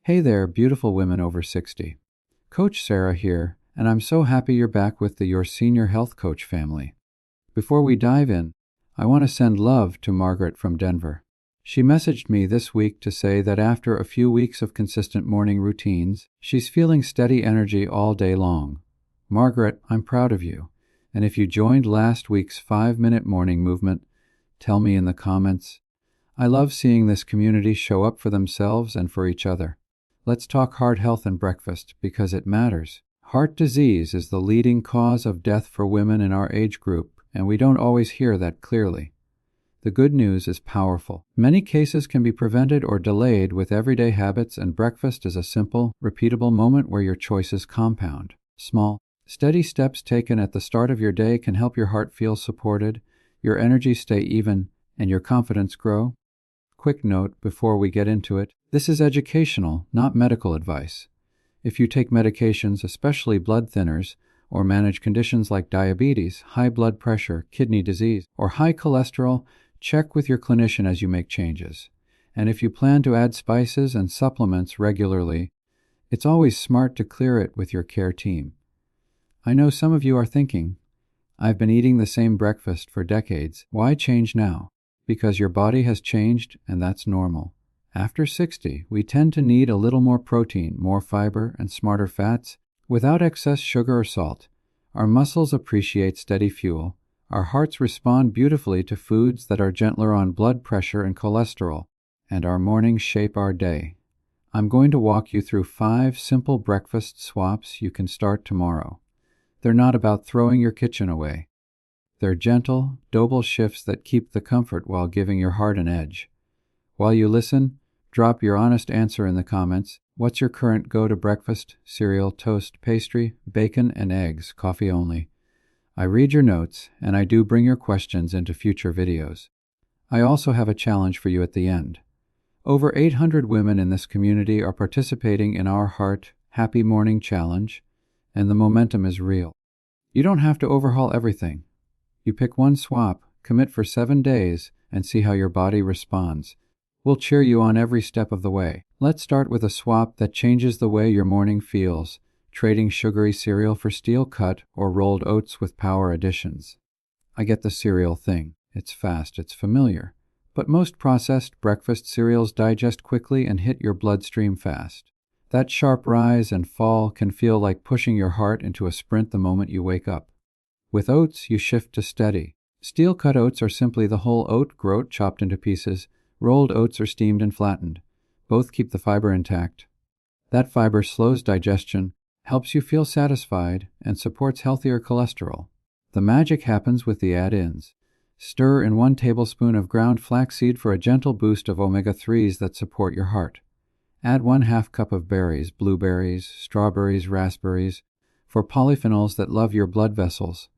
Hey there, beautiful women over 60. Coach Sarah here, and I'm so happy you're back with Your Senior Health Coach family. Before we dive in, I want to send love to Margaret from Denver. She messaged me this week to say that after a few weeks of consistent morning routines, she's feeling steady energy all day long. Margaret, I'm proud of you. And if you joined last week's 5-minute morning movement, tell me in the comments. I love seeing this community show up for themselves and for each other. Let's talk heart health and breakfast because it matters. Heart disease is the leading cause of death for women in our age group, and we don't always hear that clearly. The good news is powerful. Many cases can be prevented or delayed with everyday habits, and breakfast is a simple, repeatable moment where your choices compound. Small, steady steps taken at the start of your day can help your heart feel supported, your energy stay even, and your confidence grow. Quick note before we get into it, this is educational, not medical advice. If you take medications, especially blood thinners, or manage conditions like diabetes, high blood pressure, kidney disease, or high cholesterol, check with your clinician as you make changes. And if you plan to add spices and supplements regularly, it's always smart to clear it with your care team. I know some of you are thinking, I've been eating the same breakfast for decades. Why change now? Because your body has changed, and that's normal. After 60, we tend to need a little more protein, more fiber, and smarter fats, without excess sugar or salt. Our muscles appreciate steady fuel. Our hearts respond beautifully to foods that are gentler on blood pressure and cholesterol, and our mornings shape our day. I'm going to walk you through 5 simple breakfast swaps you can start tomorrow. They're not about throwing your kitchen away. They're gentle, doable shifts that keep the comfort while giving your heart an edge. While you listen, drop your honest answer in the comments. What's your current go-to breakfast? Cereal, toast, pastry, bacon, and eggs, coffee only. I read your notes, and I do bring your questions into future videos. I also have a challenge for you at the end. Over 800 women in this community are participating in our Heart Happy Morning Challenge, and the momentum is real. You don't have to overhaul everything. You pick one swap, commit for 7 days, and see how your body responds. We'll cheer you on every step of the way. Let's start with a swap that changes the way your morning feels, trading sugary cereal for steel-cut or rolled oats with power additions. I get the cereal thing. It's fast, it's familiar. But most processed breakfast cereals digest quickly and hit your bloodstream fast. That sharp rise and fall can feel like pushing your heart into a sprint the moment you wake up. With oats, you shift to steady. Steel-cut oats are simply the whole oat groat chopped into pieces. Rolled oats are steamed and flattened. Both keep the fiber intact. That fiber slows digestion, helps you feel satisfied, and supports healthier cholesterol. The magic happens with the add-ins. Stir in 1 tablespoon of ground flaxseed for a gentle boost of omega-3s that support your heart. Add 1/2 cup of berries, blueberries, strawberries, raspberries, for polyphenols that love your blood vessels.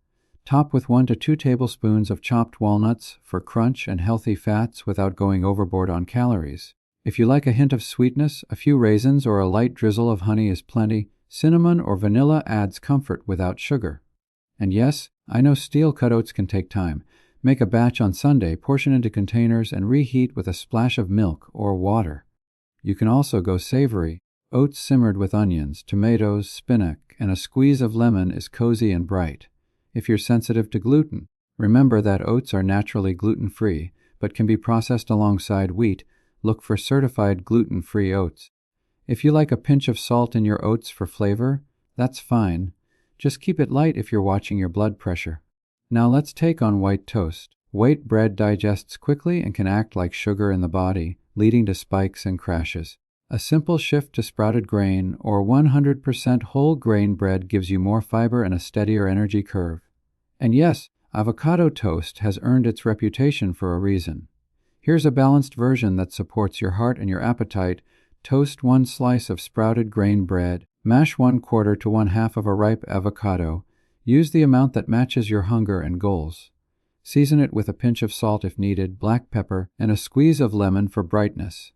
Top with 1 to 2 tablespoons of chopped walnuts for crunch and healthy fats without going overboard on calories. If you like a hint of sweetness, a few raisins or a light drizzle of honey is plenty. Cinnamon or vanilla adds comfort without sugar. And yes, I know steel-cut oats can take time. Make a batch on Sunday, portion into containers, and reheat with a splash of milk or water. You can also go savory. Oats simmered with onions, tomatoes, spinach, and a squeeze of lemon is cozy and bright. If you're sensitive to gluten, remember that oats are naturally gluten-free, but can be processed alongside wheat. Look for certified gluten-free oats. If you like a pinch of salt in your oats for flavor, that's fine. Just keep it light if you're watching your blood pressure. Now let's take on white toast. White bread digests quickly and can act like sugar in the body, leading to spikes and crashes. A simple shift to sprouted grain or 100% whole grain bread gives you more fiber and a steadier energy curve. And yes, avocado toast has earned its reputation for a reason. Here's a balanced version that supports your heart and your appetite. Toast 1 slice of sprouted grain bread. Mash 1/4 to 1/2 of a ripe avocado. Use the amount that matches your hunger and goals. Season it with a pinch of salt if needed, black pepper, and a squeeze of lemon for brightness.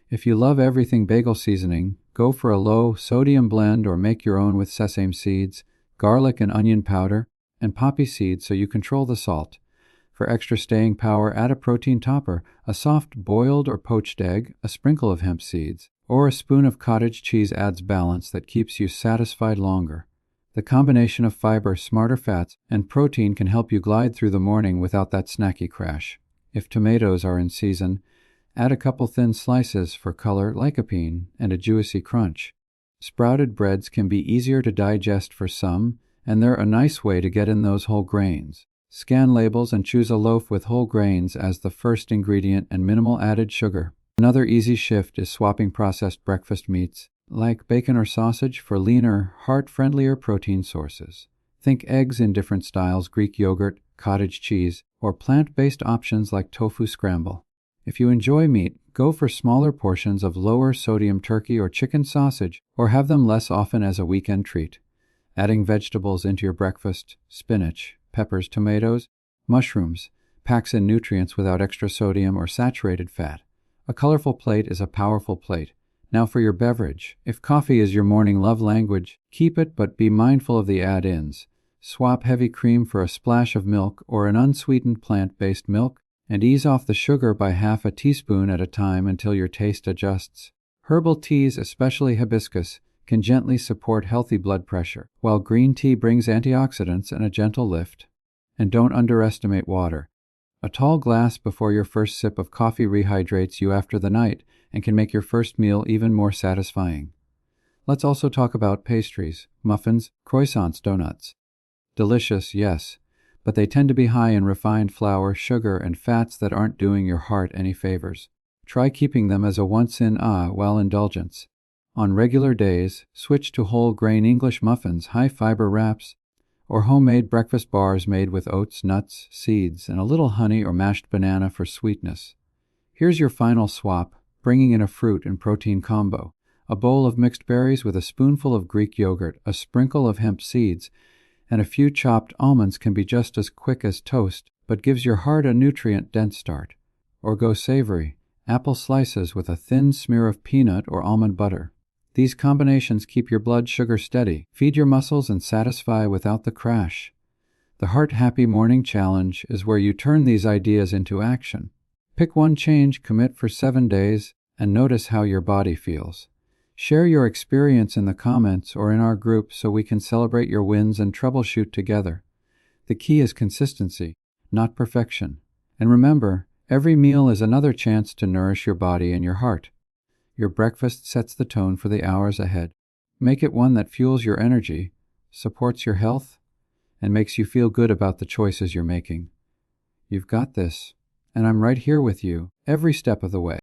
If you love everything bagel seasoning, go for a low-sodium blend or make your own with sesame seeds, garlic and onion powder, and poppy seeds so you control the salt. For extra staying power, add a protein topper, a soft boiled or poached egg, a sprinkle of hemp seeds, or a spoon of cottage cheese adds balance that keeps you satisfied longer. The combination of fiber, smarter fats, and protein can help you glide through the morning without that snacky crash. If tomatoes are in season, add a couple thin slices for color, lycopene, and a juicy crunch. Sprouted breads can be easier to digest for some, and they're a nice way to get in those whole grains. Scan labels and choose a loaf with whole grains as the first ingredient and minimal added sugar. Another easy shift is swapping processed breakfast meats, like bacon or sausage, for leaner, heart-friendlier protein sources. Think eggs in different styles, Greek yogurt, cottage cheese, or plant-based options like tofu scramble. If you enjoy meat, go for smaller portions of lower-sodium turkey or chicken sausage, or have them less often as a weekend treat. Adding vegetables into your breakfast, spinach, peppers, tomatoes, mushrooms, packs in nutrients without extra sodium or saturated fat. A colorful plate is a powerful plate. Now for your beverage. If coffee is your morning love language, keep it, but be mindful of the add-ins. Swap heavy cream for a splash of milk or an unsweetened plant-based milk, and ease off the sugar by half a teaspoon at a time until your taste adjusts. Herbal teas, especially hibiscus, can gently support healthy blood pressure, while green tea brings antioxidants and a gentle lift. And don't underestimate water. A tall glass before your first sip of coffee rehydrates you after the night and can make your first meal even more satisfying. Let's also talk about pastries, muffins, croissants, donuts. Delicious, yes, but they tend to be high in refined flour, sugar, and fats that aren't doing your heart any favors. Try keeping them as a once-in-a-while indulgence. On regular days, switch to whole-grain English muffins, high-fiber wraps, or homemade breakfast bars made with oats, nuts, seeds, and a little honey or mashed banana for sweetness. Here's your final swap, bringing in a fruit and protein combo. A bowl of mixed berries with a spoonful of Greek yogurt, a sprinkle of hemp seeds, and a few chopped almonds can be just as quick as toast, but gives your heart a nutrient-dense start. Or go savory, apple slices with a thin smear of peanut or almond butter. These combinations keep your blood sugar steady, feed your muscles, and satisfy without the crash. The Heart Happy Morning Challenge is where you turn these ideas into action. Pick one change, commit for 7 days, and notice how your body feels. Share your experience in the comments or in our group so we can celebrate your wins and troubleshoot together. The key is consistency, not perfection. And remember, every meal is another chance to nourish your body and your heart. Your breakfast sets the tone for the hours ahead. Make it one that fuels your energy, supports your health, and makes you feel good about the choices you're making. You've got this, and I'm right here with you every step of the way.